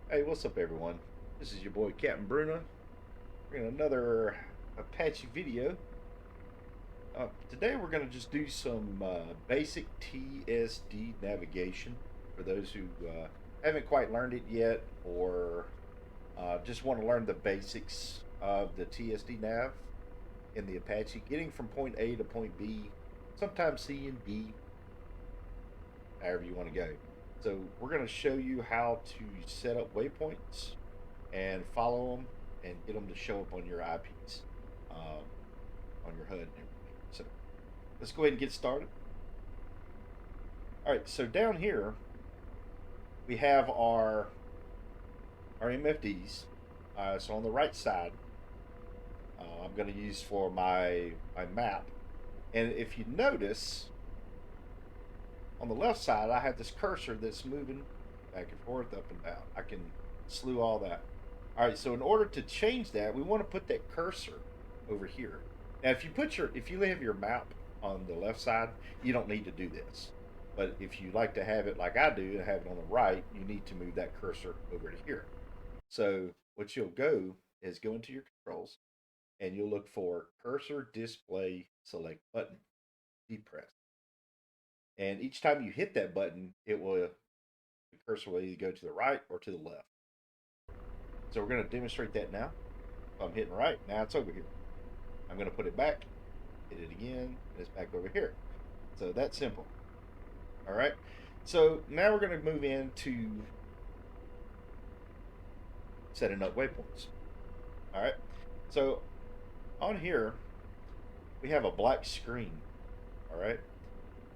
Hey, what's up, everyone? This is your boy Captain Bruno. Bringing another Apache video. Today we're going to just do some basic TSD navigation for those who haven't quite learned it yet, or just want to learn the basics of the TSD nav in the Apache, getting from point A to point B, sometimes C and D, however you want to go. So we're going to show you how to set up waypoints and follow them and get them to show up on your eyepiece, on your HUD and everything. So let's go ahead and get started. All right, so down here we have our MFDs. So on the right side, I'm going to use for my map. And if you notice, on the left side, I have this cursor that's moving back and forth, up and down. I can slew all that. All right, so in order to change that, we want to put that cursor over here. Now, if you have your map on the left side, you don't need to do this. But if you like to have it like I do and have it on the right, you need to move that cursor over to here. So what you'll go is go into your controls and you'll look for cursor display select button, depress. And each time you hit that button, the cursor will either go to the right or to the left. So we're going to demonstrate that now. If I'm hitting right, now it's over here. I'm going to put it back, hit it again, and it's back over here. So that's simple. All right. So now we're going to move into setting up waypoints. All right. So on here, we have a black screen. All right.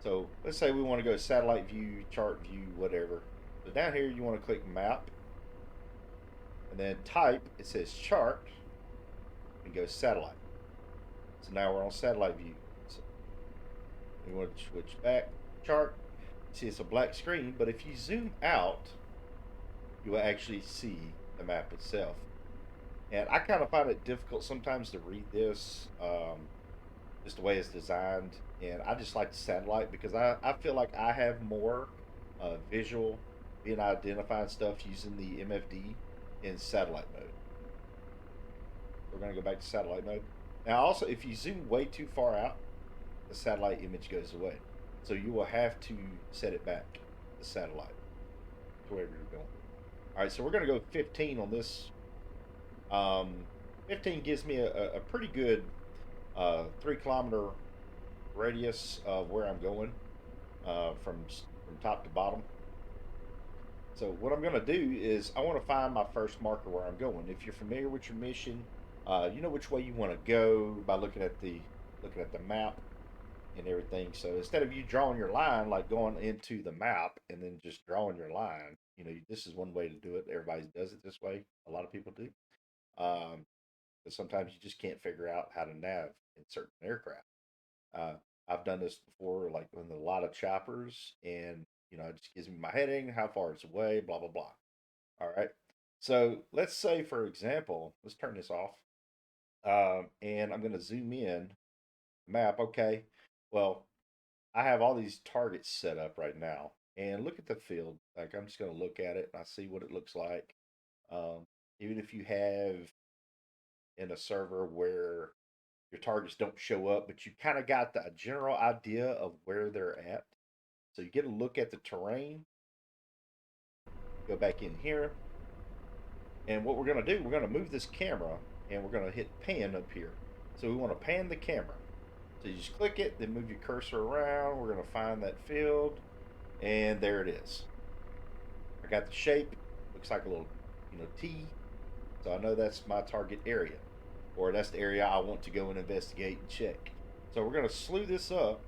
So let's say we want to go satellite view, chart view, whatever. So down here, you want to click map and then type, it says chart, and go satellite. So now we're on satellite view. So we want to switch back, chart. See, it's a black screen, but if you zoom out, you will actually see the map itself. And I kind of find it difficult sometimes to read this, just the way it's designed. And I just like the satellite because I feel like I have more visual being identifying stuff using the MFD in satellite mode. We're going to go back to satellite mode. Now, also, if you zoom way too far out, the satellite image goes away. So you will have to set it back, the satellite, to wherever you're going. All right, so we're going to go 15 on this. 15 gives me a pretty good 3 kilometer radius of where I'm going from top to bottom. So what I'm going to do is I want to find my first marker where I'm going. If you're familiar with your mission, you know which way you want to go by looking at the map and everything. So instead of you drawing your line, like going into the map and then just drawing your line, this is one way to do it. Everybody does it this way. A lot of people do. But sometimes you just can't figure out how to nav in certain aircraft. Uh, I've done this before, like with a lot of choppers, and it just gives me my heading, how far it's away, blah blah blah. All right. So let's say, for example, let's turn this off, and I'm going to zoom in. Map. Okay. Well, I have all these targets set up right now, and look at the field. Like I'm just going to look at it and I see what it looks like. Um, Even if you have in a server where your targets don't show up, but you kind of got the general idea of where they're at. So you get a look at the terrain, go back in here, and what we're going to do, we're going to move this camera and we're going to hit pan up here. So we want to pan the camera. So you just click it, then move your cursor around. We're going to find that field, and there it is. I got the shape, looks like a little, T. So I know that's my target area, or that's the area I want to go and investigate and check. So we're going to slew this up,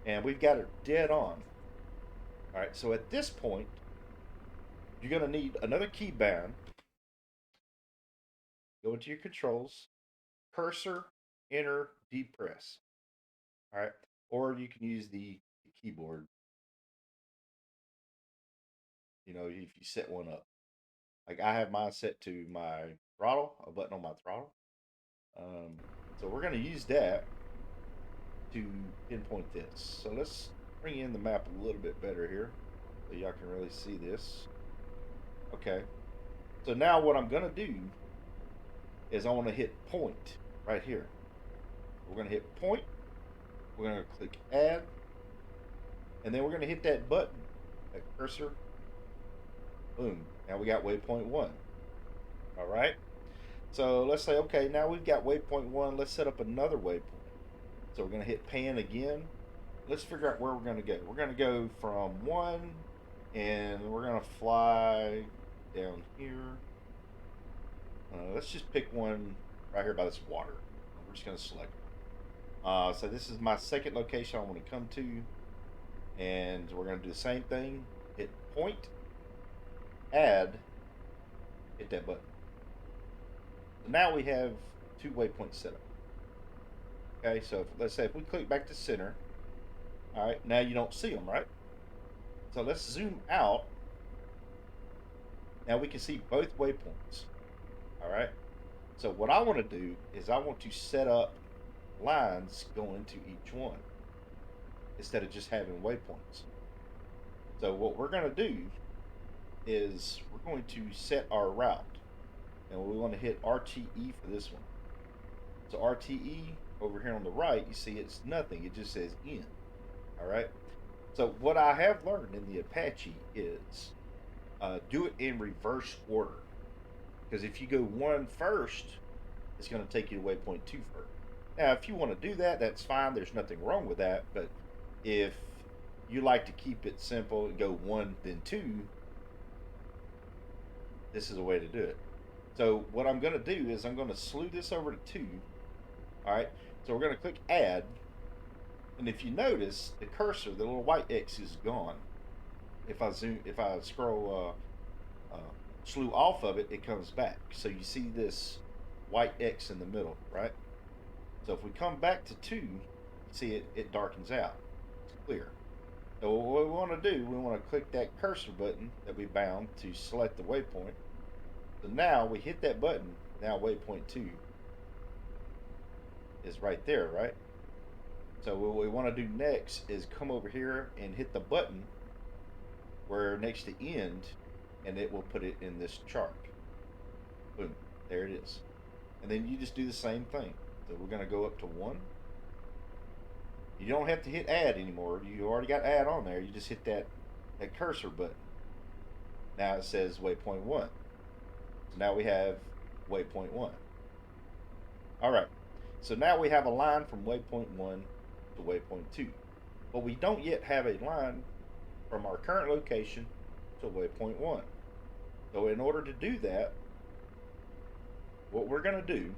and we've got it dead on. All right, so at this point, you're going to need another key band. Go into your controls, cursor, enter, depress. All right, or you can use the keyboard, if you set one up. Like I have mine set to my throttle, a button on my throttle. Um, so we're going to use that to pinpoint this. So let's bring in the map a little bit better here so y'all can really see this. Okay. So now what I'm going to do is I want to hit point right here. We're going to hit point. We're going to click add. And then we're going to hit that button, that cursor. Boom. Now we got waypoint 1. All right. So let's say, okay, now we've got waypoint 1. Let's set up another waypoint. So we're going to hit pan again. Let's figure out where we're going to go. We're going to go from 1, and we're going to fly down here. Let's just pick one right here by this water. We're just going to select it. So this is my second location I want to come to. And we're going to do the same thing. Hit point, add, hit that button. So now we have 2 waypoints set up. Okay, so let's say if we click back to center, all right, now you don't see them, right? So let's zoom out. Now we can see both waypoints. All right. So what I want to do is I want to set up lines going to each one instead of just having waypoints. So what we're going to do is we're going to set our route, and we want to hit RTE for this one. So RTE over here on the right, you see it's nothing. It just says in. All right. So what I have learned in the Apache is do it in reverse order. Because if you go 1 first, it's going to take you to waypoint 2 first. Now, if you want to do that, that's fine. There's nothing wrong with that. But if you like to keep it simple and go 1, then 2, this is a way to do it. So what I'm going to do is I'm going to slew this over to 2. All right. So we're going to click add. And if you notice, the cursor, the little white X is gone. If I scroll, slew off of it, it comes back. So you see this white X in the middle, right? So if we come back to 2, see it darkens out. It's clear. So what we want to do, we want to click that cursor button that we bound to select the waypoint. So now we hit that button. Now waypoint 2 is right there, right? So what we want to do next is come over here and hit the button where next to end, and it will put it in this chart. Boom, there it is. And then you just do the same thing. So we're going to go up to 1. You don't have to hit add anymore. You already got add on there. You just hit that cursor button. Now it says waypoint 1. So now we have waypoint 1. All right. So now we have a line from waypoint 1 to waypoint 2. But we don't yet have a line from our current location to waypoint 1. So in order to do that, what we're going to do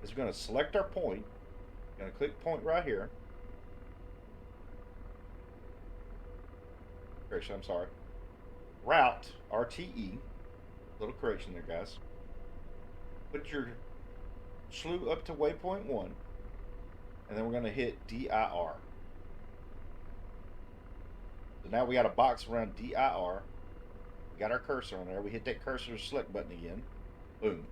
is we're going to select our point. We're going to click point right here. Correction, I'm sorry. Route, RTE. Little correction there, guys. Put your slew up to waypoint 1. And then we're going to hit DIR. So now we got a box around DIR. We got our cursor on there. We hit that cursor select button again. Boom.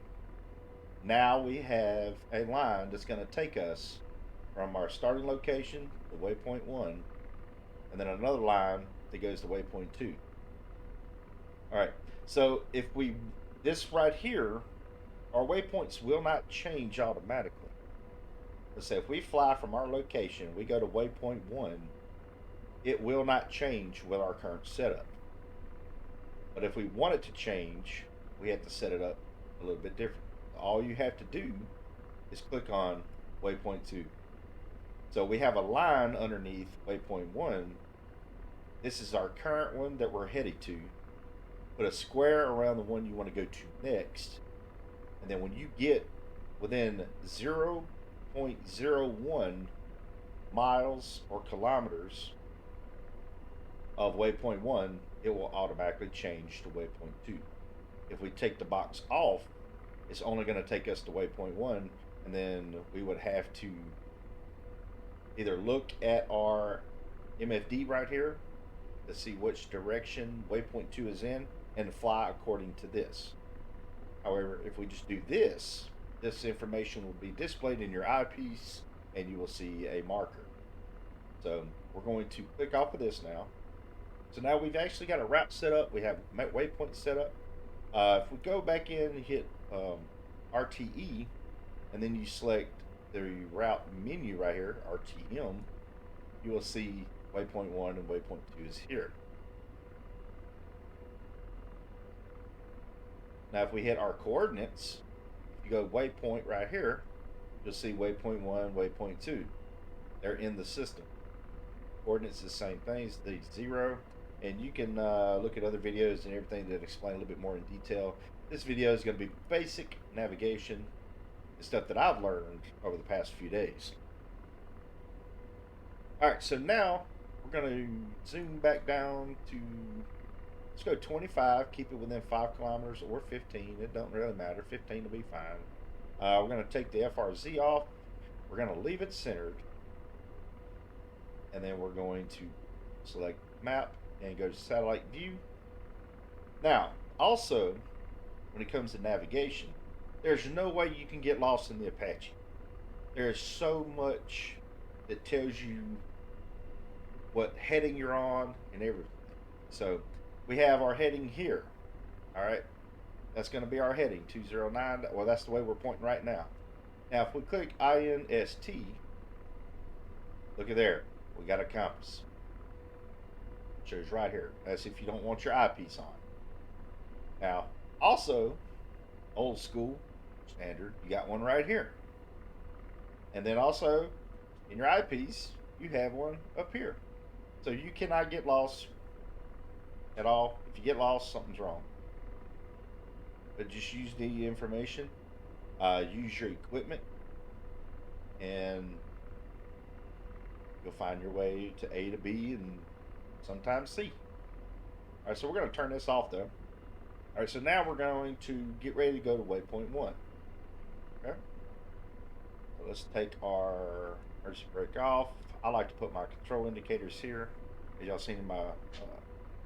Now we have a line that's going to take us from our starting location to waypoint 1, and then another line that goes to waypoint 2. All right. So if this right here, our waypoints will not change automatically. Let's say if we fly from our location, we go to waypoint 1, it will not change with our current setup. But if we want it to change, we have to set it up a little bit different. All you have to do is click on waypoint 2. So we have a line underneath waypoint 1. This is our current one that we're headed to. Put a square around the one you want to go to next. And then when you get within 0.01 miles or kilometers of waypoint 1, it will automatically change to waypoint 2. If we take the box off, it's only going to take us to waypoint 1, and then we would have to either look at our MFD right here to see which direction waypoint 2 is in and fly according to this. However, if we just do this, this information will be displayed in your eyepiece and you will see a marker. So we're going to click off of this now. So now we've actually got a route set up. We have waypoints set up. If we go back in and hit RTE, and then you select the route menu right here, RTM, you will see waypoint 1 and waypoint 2 is here. Now if we hit our coordinates, if you go waypoint right here, you'll see waypoint 1, waypoint 2. They're in the system. Coordinates the same things, the 0. And you can look at other videos and everything that explain a little bit more in detail. This video is going to be basic navigation, the stuff that I've learned over the past few days. Alright, so now we're going to zoom back down to, let's go 25, keep it within 5 kilometers, or 15, it don't really matter, 15 will be fine. We're going to take the FRZ off, we're going to leave it centered, and then we're going to select map and go to satellite view. Now, also, when it comes to navigation, there's no way you can get lost in the Apache. There's so much that tells you what heading you're on and everything. So we have our heading here. All right, that's going to be our heading 209. Well, that's the way we're pointing right now. Now, if we click INST, look at there. We got a compass. It shows right here. That's if you don't want your eyepiece on. Now, also, old school standard, you got one right here. And then also, in your eyepiece, you have one up here. So you cannot get lost at all. If you get lost, something's wrong. But just use the information, use your equipment, and you'll find your way to A to B and sometimes C. All right, so we're going to turn this off though. All right, so now we're going to get ready to go to waypoint 1. Okay. So let's take our emergency brake off. I like to put my control indicators here, as y'all seen in my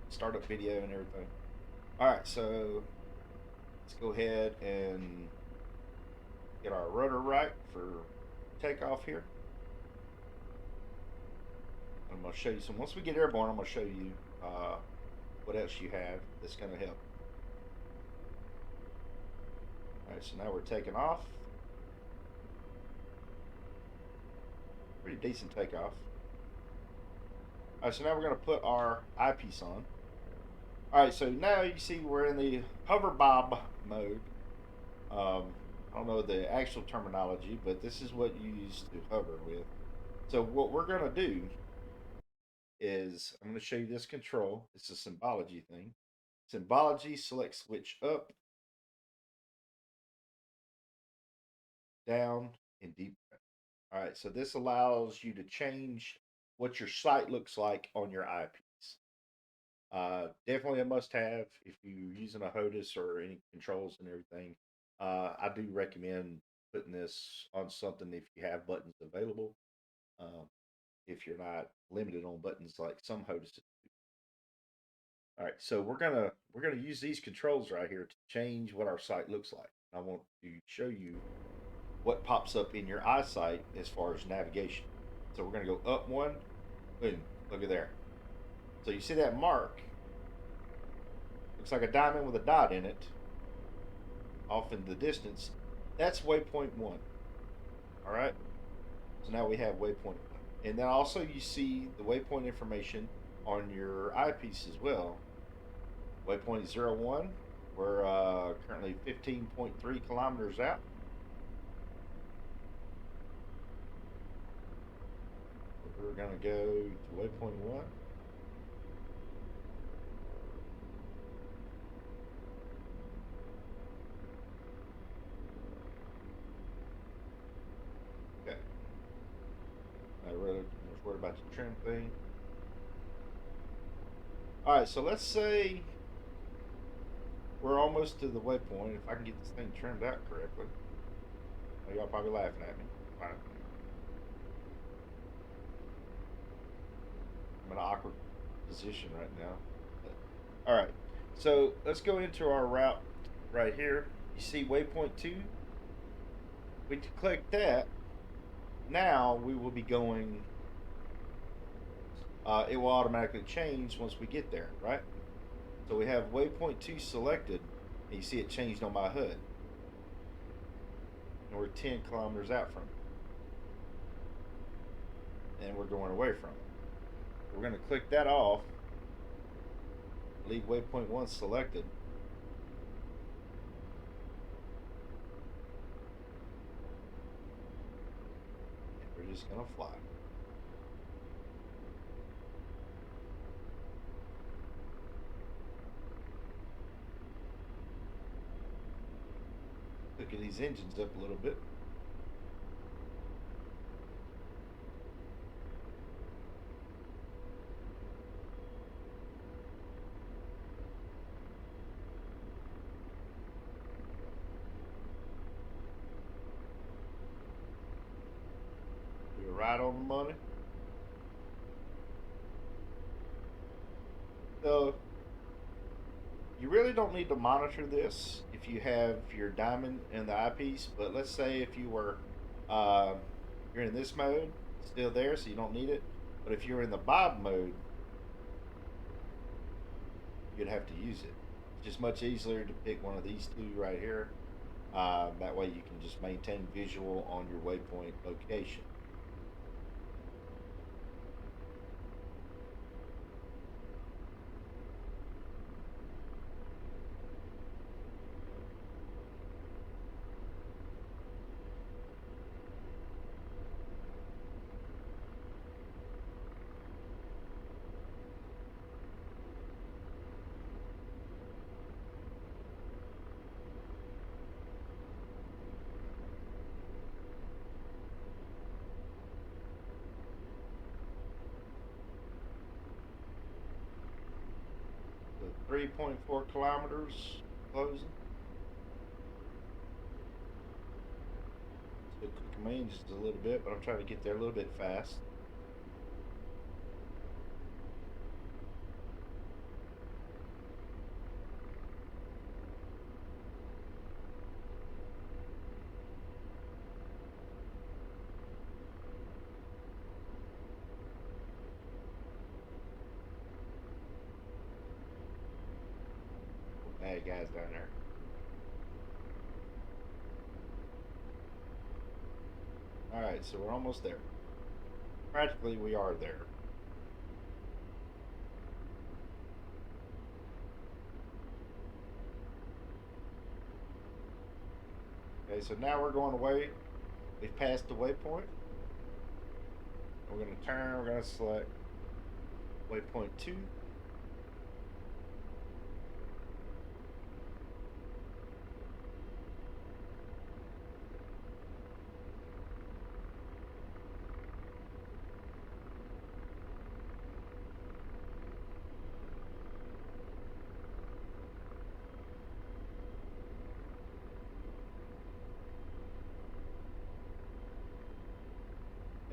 startup video and everything. All right, so let's go ahead and get our rudder right for takeoff here. I'm going to show you some. Once we get airborne, I'm going to show you what else you have that's going to help. All right, so now we're taking off. Pretty decent takeoff. All right, so now we're going to put our eyepiece on. All right, so now you see we're in the hover bob mode. I don't know the actual terminology, but this is what you use to hover with. So what we're going to do is, I'm going to show you this control. It's a Symbology thing. Symbology, select switch up, down, and deep. All right, so this allows you to change what your sight looks like on your eyepiece. Definitely a must-have if you're using a HOTUS or any controls and everything. I do recommend putting this on something if you have buttons available. If you're not limited on buttons like some HOTUS. All right, so we're gonna use these controls right here to change what our sight looks like. I want to show you what pops up in your eyesight as far as navigation. So we're going to go up one, boom, look at there. So you see that mark, looks like a diamond with a dot in it, off in the distance. That's waypoint 1. All right, so now we have waypoint 1. And then also you see the waypoint information on your eyepiece as well. Waypoint 01, we're currently 15.3 kilometers out. We're going to go to waypoint 1. Okay. Not really much worried about the trim thing. Alright, so let's say we're almost to the waypoint. If I can get this thing trimmed out correctly. Oh, y'all probably laughing at me. Fine. I'm in an awkward position right now. All right, so let's go into our route right here. You see waypoint 2? We click that. Now we will be going it will automatically change once we get there, right? So we have waypoint 2 selected, and you see it changed on my HUD. And we're 10 kilometers out from it. And we're going away from it. We're going to click that off, leave waypoint 1 selected. And we're just going to fly. Look at these engines up a little bit. We're right on the money. So you really don't need to monitor this if you have your diamond and the eyepiece, but let's say if you were you're in this mode, it's still there, so you don't need it. But if you're in the bob mode, you'd have to use it. It's just much easier to pick one of these two right here. That way you can just maintain visual on your waypoint location. So 3.4 kilometers closing. Still clicking my engines a little bit, but I'm trying to get there a little bit fast. Bad guys down there. Alright, so we're almost there. Practically, we are there. Okay, so now we're going away. We've passed the waypoint. We're going to turn, we're going to select waypoint 2.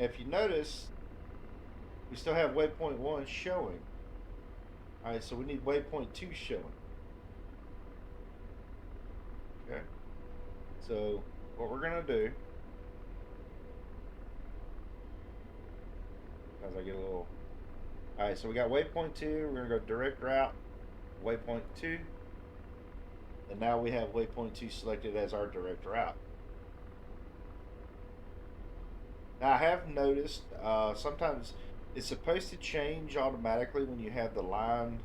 If you notice, we still have waypoint 1 showing. Alright, so we need waypoint 2 showing. Okay. So what we're going to do, as I get a little... Alright, so we got waypoint 2. We're going to go direct route, waypoint 2. And now we have waypoint 2 selected as our direct route. Now I have noticed sometimes it's supposed to change automatically when you have the line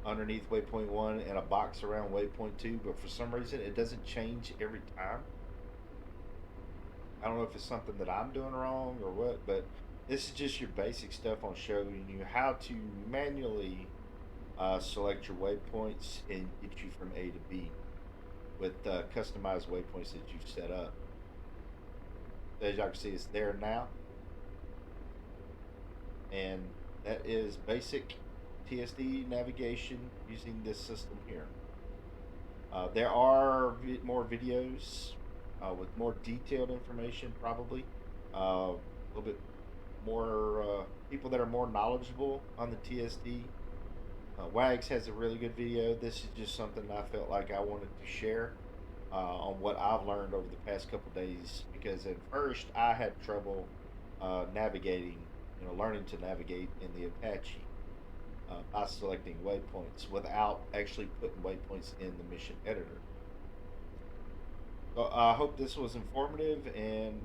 underneath waypoint 1 and a box around waypoint 2, but for some reason it doesn't change every time. I don't know if it's something that I'm doing wrong or what, but this is just your basic stuff on showing you how to manually select your waypoints and get you from A to B with customized waypoints that you've set up. As y'all can see, it's there now, and that is basic TSD navigation using this system here. There are more videos with more detailed information, probably a little bit more people that are more knowledgeable on the TSD. Wags has a really good video. This is just something I felt like I wanted to share on what I've learned over the past couple days, because at first I had trouble navigating learning to navigate in the Apache by selecting waypoints without actually putting waypoints in the mission editor. So I hope this was informative, and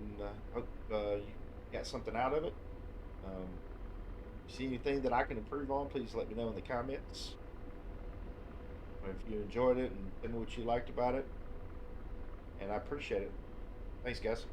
hope you got something out of it. If you see anything that I can improve on, please let me know in the comments. If you enjoyed it, and tell me what you liked about it, and I appreciate it. Thanks, guys.